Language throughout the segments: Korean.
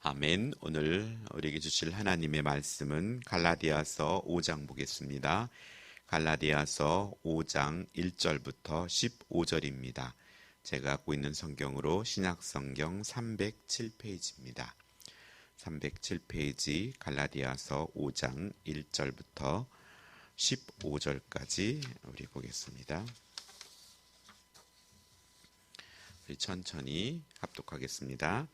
아멘. 오늘 우리에게 주실 하나님의 말씀은 갈라디아서 5장 보겠습니다. 갈라디아서 5장 1절부터 15절입니다. 제가 갖고 있는 성경으로 신약성경 307페이지입니다. 307페이지 갈라디아서 5장 1절부터 15절까지 우리 보겠습니다. 우리 천천히 합독하겠습니다.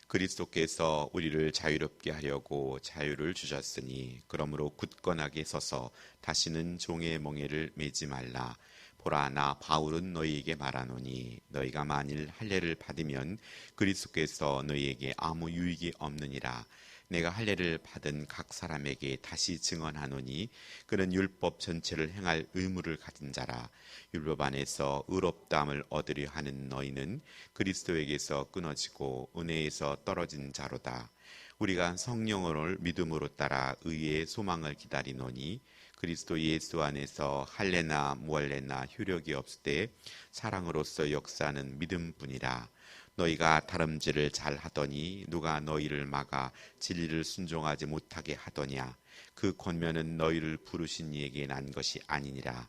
그리스도께서 우리를 자유롭게 하려고 자유를 주셨으니 그러므로 굳건하게 서서 다시는 종의 멍에를 매지 말라. 보라, 나 바울은 너희에게 말하노니 너희가 만일 할례를 받으면 그리스도께서 너희에게 아무 유익이 없느니라. 내가 할례를 받은 각 사람에게 다시 증언하노니 그는 율법 전체를 행할 의무를 가진 자라. 율법 안에서 의롭다함을 얻으려 하는 너희는 그리스도에게서 끊어지고 은혜에서 떨어진 자로다. 우리가 성령을 믿음으로 따라 의의 소망을 기다리노니 그리스도 예수 안에서 할례나 무할례나 효력이 없을 때 사랑으로서 역사하는 믿음뿐이라. 너희가 다름질을 잘 하더니 누가 너희를 막아 진리를 순종하지 못하게 하더냐. 그 권면은 너희를 부르신 이에게 난 것이 아니니라.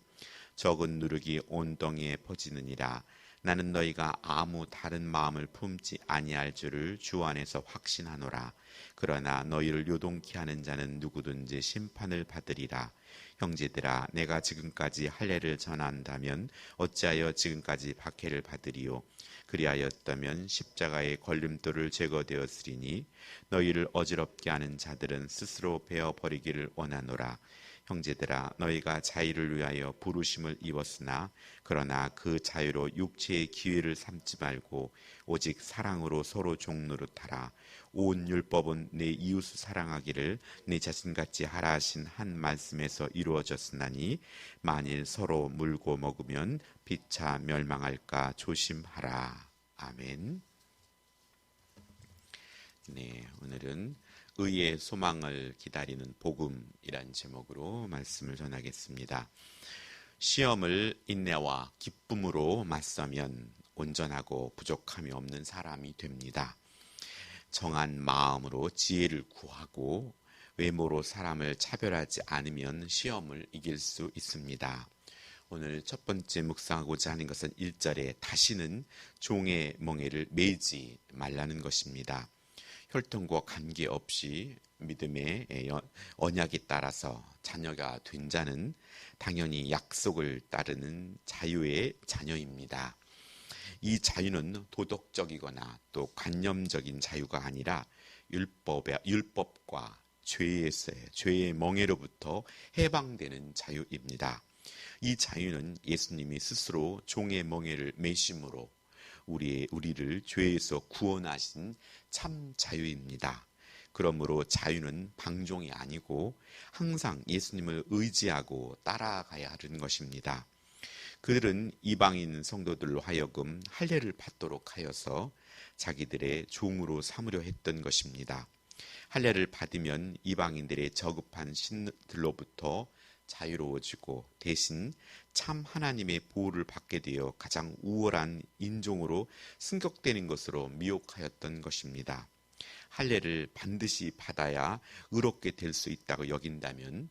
적은 누룩이 온 땅에 퍼지느니라. 나는 너희가 아무 다른 마음을 품지 아니할 줄을 주 안에서 확신하노라. 그러나 너희를 요동케 하는 자는 누구든지 심판을 받으리라. 형제들아, 내가 지금까지 할례를 전한다면 어찌하여 지금까지 박해를 받으리요. 그리하였다면 십자가의 걸림돌을 제거되었으리니 너희를 어지럽게 하는 자들은 스스로 베어버리기를 원하노라. 형제들아, 너희가 자유를 위하여 부르심을 입었으나 그러나 그 자유로 육체의 기회를 삼지 말고 오직 사랑으로 서로 종노릇하라. 온 율법은 내 이웃을 사랑하기를 내 자신같이 하라 하신 한 말씀에서 이루어졌으나니 만일 서로 물고 먹으면 피차 멸망할까 조심하라. 아멘. 네, 오늘은 의의 소망을 기다리는 복음이란 제목으로 말씀을 전하겠습니다. 시험을 인내와 기쁨으로 맞서면 온전하고 부족함이 없는 사람이 됩니다. 정한 마음으로 지혜를 구하고 외모로 사람을 차별하지 않으면 시험을 이길 수 있습니다. 오늘 첫 번째 묵상하고자 하는 것은 1절에 다시는 종의 멍에를 매지 말라는 것입니다. 혈통과 관계없이 믿음의 언약에 따라서 자녀가 된 자는 당연히 약속을 따르는 자유의 자녀입니다. 이 자유는 도덕적이거나 또 관념적인 자유가 아니라 율법과 죄의 멍에로부터 해방되는 자유입니다. 이 자유는 예수님이 스스로 종의 멍에를 매심으로 우리를 죄에서 구원하신 참 자유입니다. 그러므로 자유는 방종이 아니고 항상 예수님을 의지하고 따라가야 하는 것입니다. 그들은 이방인 성도들로 하여금 할례를 받도록 하여서 자기들의 종으로 삼으려 했던 것입니다. 할례를 받으면 이방인들의 저급한 신들로부터 자유로워지고 대신 참 하나님의 보호를 받게 되어 가장 우월한 인종으로 승격되는 것으로 미혹하였던 것입니다. 할례를 반드시 받아야 의롭게 될 수 있다고 여긴다면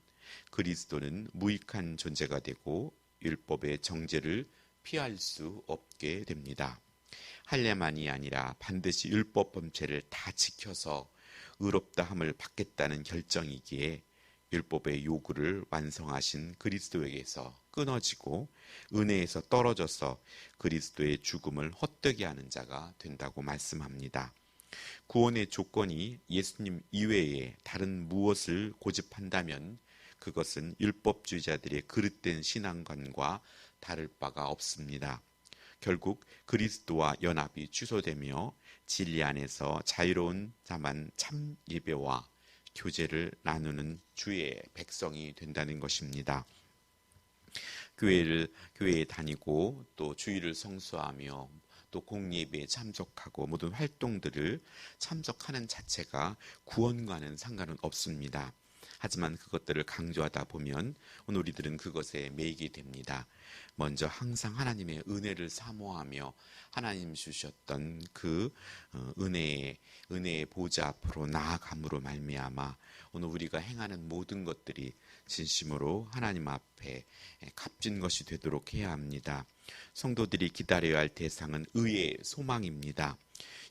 그리스도는 무익한 존재가 되고 율법의 정죄를 피할 수 없게 됩니다. 할례만이 아니라 반드시 율법 범죄를 다 지켜서 의롭다함을 받겠다는 결정이기에 율법의 요구를 완성하신 그리스도에게서 끊어지고 은혜에서 떨어져서 그리스도의 죽음을 헛되게 하는 자가 된다고 말씀합니다. 구원의 조건이 예수님 이외에 다른 무엇을 고집한다면 그것은 율법주의자들의 그릇된 신앙관과 다를 바가 없습니다. 결국 그리스도와 연합이 취소되며 진리 안에서 자유로운 자만 참 예배와 교제를 나누는 주의 백성이 된다는 것입니다. 교회에 다니고 또 주일을 성수하며 또 공예배에 참석하고 모든 활동들을 참석하는 자체가 구원과는 상관은 없습니다. 하지만 그것들을 강조하다 보면 오늘 우리들은 그것에 매이게 됩니다. 먼저 항상 하나님의 은혜를 사모하며 하나님 주셨던 그 은혜의 보좌 앞으로 나아감으로 말미암아 오늘 우리가 행하는 모든 것들이 진심으로 하나님 앞에 값진 것이 되도록 해야 합니다. 성도들이 기다려야 할 대상은 의의 소망입니다.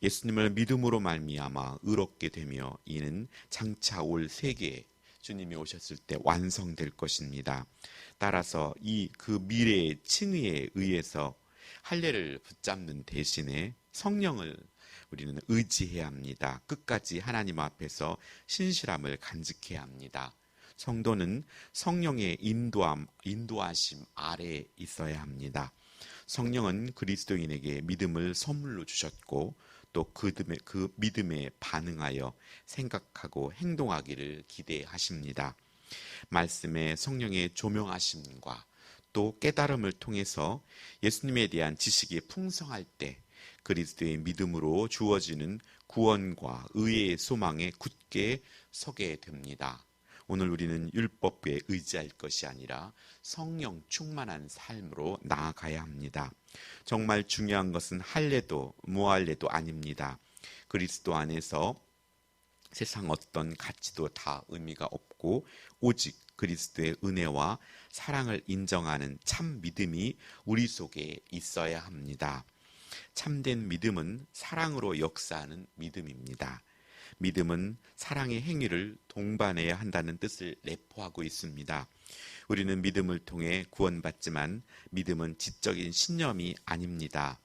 예수님을 믿음으로 말미암아 의롭게 되며 이는 장차 올 세계에 주님이 오셨을 때 완성될 것입니다. 따라서 그 미래의 칭의에 의해서 할례를 붙잡는 대신에 성령을 우리는 의지해야 합니다. 끝까지 하나님 앞에서 신실함을 간직해야 합니다. 성도는 성령의 인도하심 아래에 있어야 합니다. 성령은 그리스도인에게 믿음을 선물로 주셨고 또 그 믿음에 반응하여 생각하고 행동하기를 기대하십니다. 말씀의 성령의 조명하심과 또 깨달음을 통해서 예수님에 대한 지식이 풍성할 때 그리스도의 믿음으로 주어지는 구원과 의의 소망에 굳게 서게 됩니다. 오늘 우리는 율법에 의지할 것이 아니라 성령 충만한 삶으로 나아가야 합니다. 정말 중요한 것은 할례도 무할례도 아닙니다. 그리스도 안에서 세상 어떤 가치도 다 의미가 없고 오직 그리스도의 은혜와 사랑을 인정하는 참 믿음이 우리 속에 있어야 합니다. 참된 믿음은 사랑으로 역사하는 믿음입니다. 믿음은 사랑의 행위를 동반해야 한다는 뜻을 내포하고 있습니다. 우리는 믿음을 통해 구원받지만 믿음은 지적인 신념이 아닙니다.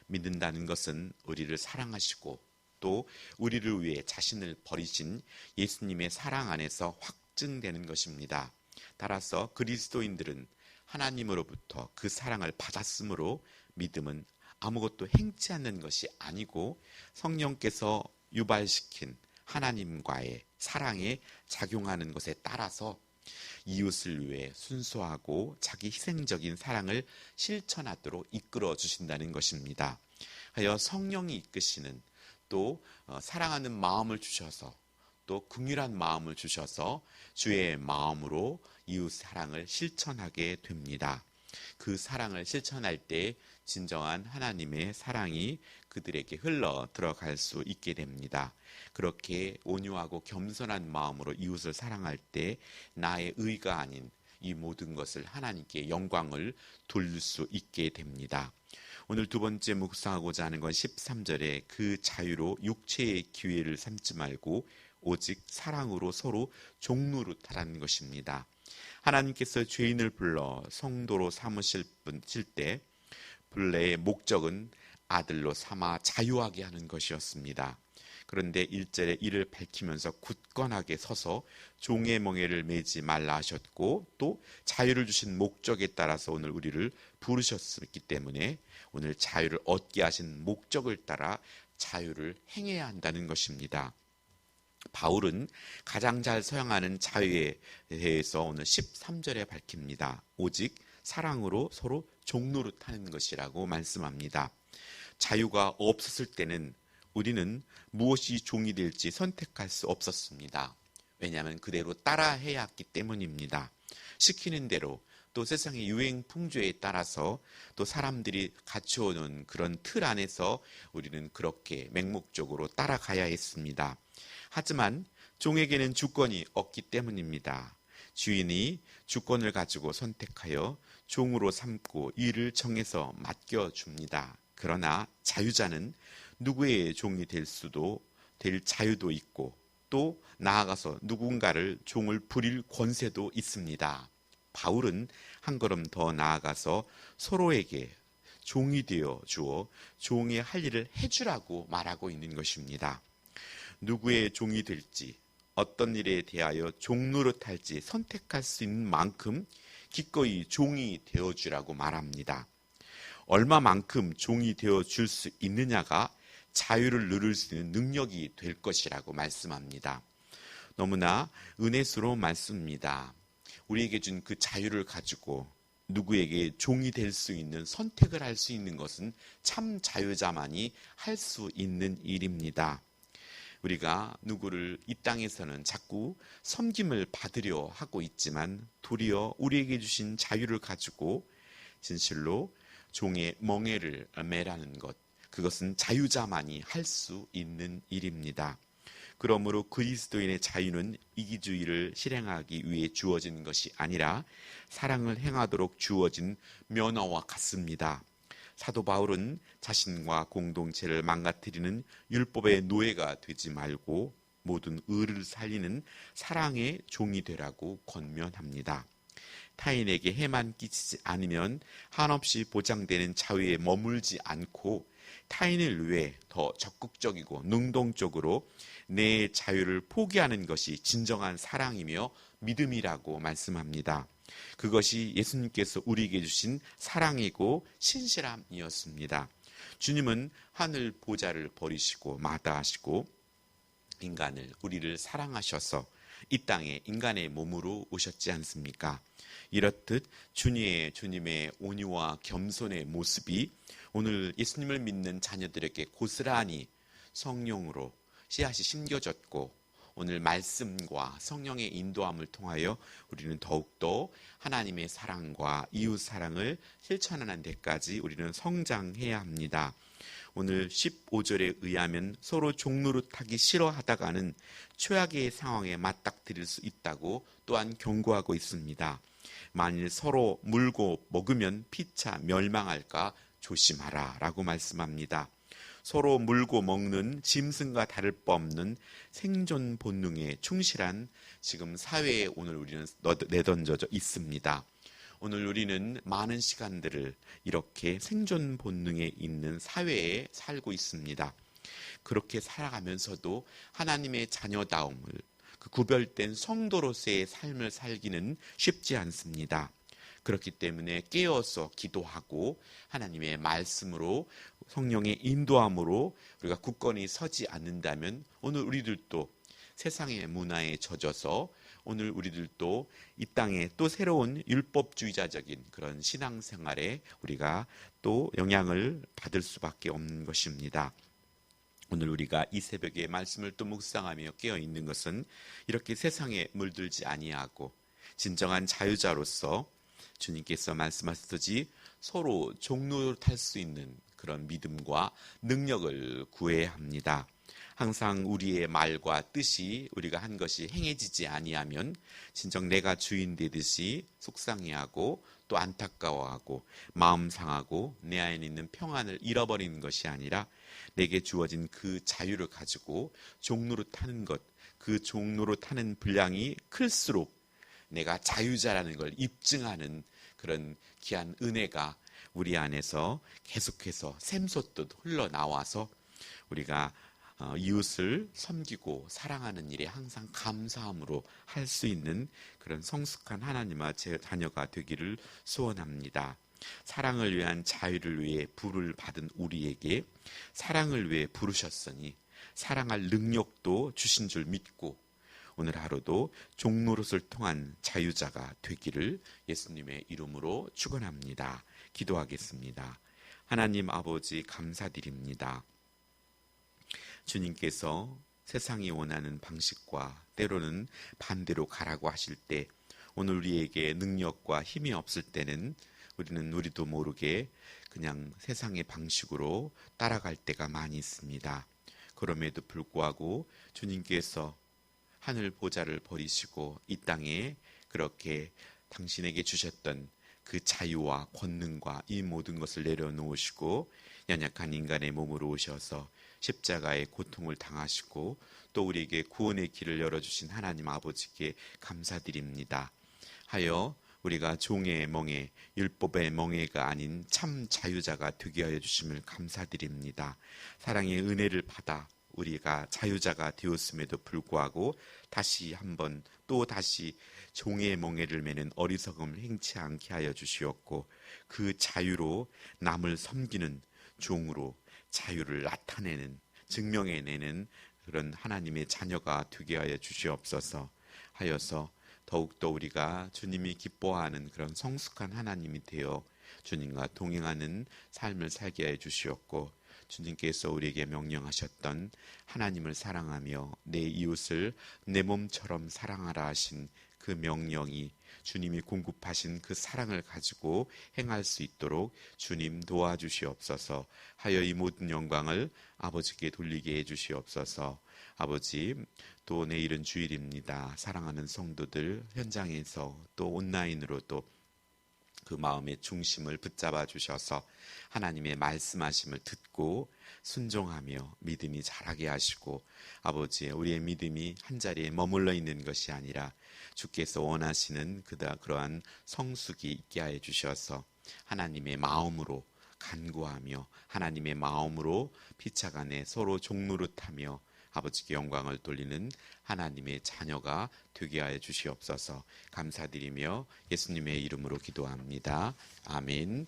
믿는다는 것은 우리를 사랑하시고 또 우리를 위해 자신을 버리신 예수님의 사랑 안에서 확증되는 것입니다. 따라서 그리스도인들은 하나님으로부터 그 사랑을 받았으므로 믿음은 아무것도 행치 않는 것이 아니고 성령께서 유발시킨 하나님과의 사랑에 작용하는 것에 따라서 이웃을 위해 순수하고 자기 희생적인 사랑을 실천하도록 이끌어 주신다는 것입니다. 하여 성령이 이끄시는 또 사랑하는 마음을 주셔서 또 긍휼한 마음을 주셔서 주의 마음으로 이웃 사랑을 실천하게 됩니다. 그 사랑을 실천할 때 진정한 하나님의 사랑이 그들에게 흘러 들어갈 수 있게 됩니다. 그렇게 온유하고 겸손한 마음으로 이웃을 사랑할 때 나의 의가 아닌 이 모든 것을 하나님께 영광을 돌릴 수 있게 됩니다. 오늘 두 번째 묵상하고자 하는 건 13절에 그 자유로 육체의 기회를 삼지 말고 오직 사랑으로 서로 종노릇하라는 것입니다. 하나님께서 죄인을 불러 성도로 삼으실 때 본래의 목적은 아들로 삼아 자유하게 하는 것이었습니다. 그런데 1절에 이를 밝히면서 굳건하게 서서 종의 멍에를 매지 말라 하셨고 또 자유를 주신 목적에 따라서 오늘 우리를 부르셨기 때문에 오늘 자유를 얻게 하신 목적을 따라 자유를 행해야 한다는 것입니다. 바울은 가장 잘 서양하는 자유에 대해서 오늘 13절에 밝힙니다. 오직 사랑으로 서로 종노릇하는 것이라고 말씀합니다. 자유가 없었을 때는 우리는 무엇이 종이 될지 선택할 수 없었습니다. 왜냐하면 그대로 따라해야 했기 때문입니다. 시키는 대로 또 세상의 유행 풍조에 따라서 또 사람들이 갖춰오는 그런 틀 안에서 우리는 그렇게 맹목적으로 따라가야 했습니다. 하지만 종에게는 주권이 없기 때문입니다. 주인이 주권을 가지고 선택하여 종으로 삼고 일을 정해서 맡겨줍니다. 그러나 자유자는 누구의 종이 될 자유도 있고 또 나아가서 누군가를 종을 부릴 권세도 있습니다. 바울은 한 걸음 더 나아가서 서로에게 종이 되어 주어 종의 할 일을 해주라고 말하고 있는 것입니다. 누구의 종이 될지 어떤 일에 대하여 종노릇할지 선택할 수 있는 만큼 기꺼이 종이 되어주라고 말합니다. 얼마만큼 종이 되어줄 수 있느냐가 자유를 누릴 수 있는 능력이 될 것이라고 말씀합니다. 너무나 은혜스러운 말씀입니다. 우리에게 준 그 자유를 가지고 누구에게 종이 될 수 있는 선택을 할 수 있는 것은 참 자유자만이 할 수 있는 일입니다. 우리가 누구를 이 땅에서는 자꾸 섬김을 받으려 하고 있지만 도리어 우리에게 주신 자유를 가지고 진실로 종의 멍에를 매라는 것, 그것은 자유자만이 할 수 있는 일입니다. 그러므로 그리스도인의 자유는 이기주의를 실행하기 위해 주어진 것이 아니라 사랑을 행하도록 주어진 면허와 같습니다. 사도 바울은 자신과 공동체를 망가뜨리는 율법의 노예가 되지 말고 모든 의를 살리는 사랑의 종이 되라고 권면합니다. 타인에게 해만 끼치지 않으면 한없이 보장되는 자유에 머물지 않고 타인을 위해 더 적극적이고 능동적으로 내 자유를 포기하는 것이 진정한 사랑이며 믿음이라고 말씀합니다. 그것이 예수님께서 우리에게 주신 사랑이고 신실함이었습니다. 주님은 하늘 보좌를 버리시고 마다하시고 우리를 사랑하셔서 이 땅에 인간의 몸으로 오셨지 않습니까? 이렇듯 주님의 온유와 겸손의 모습이 오늘 예수님을 믿는 자녀들에게 고스란히 성령으로 씨앗이 심겨졌고 오늘 말씀과 성령의 인도함을 통하여 우리는 더욱더 하나님의 사랑과 이웃 사랑을 실천하는 데까지 우리는 성장해야 합니다. 오늘 15절에 의하면 서로 종노릇하기 싫어하다가는 최악의 상황에 맞닥뜨릴 수 있다고 또한 경고하고 있습니다. 만일 서로 물고 먹으면 피차 멸망할까 조심하라 라고 말씀합니다. 서로 물고 먹는 짐승과 다를 바 없는 생존 본능에 충실한 지금 사회에 오늘 우리는 내던져져 있습니다. 오늘 우리는 많은 시간들을 이렇게 생존 본능에 있는 사회에 살고 있습니다. 그렇게 살아가면서도 하나님의 자녀다움을 그 구별된 성도로서의 삶을 살기는 쉽지 않습니다. 그렇기 때문에 깨어서 기도하고 하나님의 말씀으로 성령의 인도함으로 우리가 굳건히 서지 않는다면 오늘 우리들도 세상의 문화에 젖어서 오늘 우리들도 이 땅에 또 새로운 율법주의자적인 그런 신앙생활에 우리가 또 영향을 받을 수밖에 없는 것입니다. 오늘 우리가 이 새벽에 말씀을 또 묵상하며 깨어 있는 것은 이렇게 세상에 물들지 아니하고 진정한 자유자로서 주님께서 말씀하셨듯이 서로 종노릇할 수 있는 그런 믿음과 능력을 구해야 합니다. 항상 우리의 말과 뜻이 우리가 한 것이 행해지지 아니하면 진정 내가 주인 되듯이 속상해하고 또 안타까워하고 마음 상하고 내 안에 있는 평안을 잃어버리는 것이 아니라 내게 주어진 그 자유를 가지고 종노릇하는 것, 그 종노릇하는 분량이 클수록 내가 자유자라는 걸 입증하는 그런 귀한 은혜가 우리 안에서 계속해서 샘솟듯 흘러나와서 우리가 이웃을 섬기고 사랑하는 일에 항상 감사함으로 할 수 있는 그런 성숙한 하나님과 제 자녀가 되기를 소원합니다. 사랑을 위한 자유를 위해 부를 받은 우리에게 사랑을 위해 부르셨으니 사랑할 능력도 주신 줄 믿고 오늘 하루도 종노릇을 통한 자유자가 되기를 예수님의 이름으로 축원합니다. 기도하겠습니다. 하나님 아버지 감사드립니다. 주님께서 세상이 원하는 방식과 때로는 반대로 가라고 하실 때 오늘 우리에게 능력과 힘이 없을 때는 우리도 모르게 그냥 세상의 방식으로 따라갈 때가 많이 있습니다. 그럼에도 불구하고 주님께서 하늘 보좌를 버리시고 이 땅에 그렇게 당신에게 주셨던 그 자유와 권능과 이 모든 것을 내려놓으시고 연약한 인간의 몸으로 오셔서 십자가의 고통을 당하시고 또 우리에게 구원의 길을 열어주신 하나님 아버지께 감사드립니다. 하여 우리가 종의 멍에 율법의 멍에가 아닌 참 자유자가 되게 하여 주심을 감사드립니다. 사랑의 은혜를 받아 우리가 자유자가 되었음에도 불구하고 다시 한번 또 다시 종의 멍에를 매는 어리석음을 행치 않게 하여 주시었고 그 자유로 남을 섬기는 종으로 자유를 나타내는 증명해내는 그런 하나님의 자녀가 되게 하여 주시옵소서 하여서 더욱더 우리가 주님이 기뻐하는 그런 성숙한 하나님이 되어 주님과 동행하는 삶을 살게 해 주시옵고 주님께서 우리에게 명령하셨던 하나님을 사랑하며 내 이웃을 내 몸처럼 사랑하라 하신 그 명령이 주님이 공급하신 그 사랑을 가지고 행할 수 있도록 주님 도와주시옵소서. 하여 이 모든 영광을 아버지께 돌리게 해주시옵소서. 아버지, 또 내일은 주일입니다. 사랑하는 성도들 현장에서 또 온라인으로 또 그 마음의 중심을 붙잡아 주셔서 하나님의 말씀하심을 듣고 순종하며 믿음이 자라게 하시고, 아버지, 우리의 믿음이 한자리에 머물러 있는 것이 아니라 주께서 원하시는 그러한 성숙이 있게 하여 주셔서 하나님의 마음으로 간구하며 하나님의 마음으로 피차간에 서로 종노릇하며 아버지께 영광을 돌리는 하나님의 자녀가 되게 하여 주시옵소서. 감사드리며 예수님의 이름으로 기도합니다. 아멘.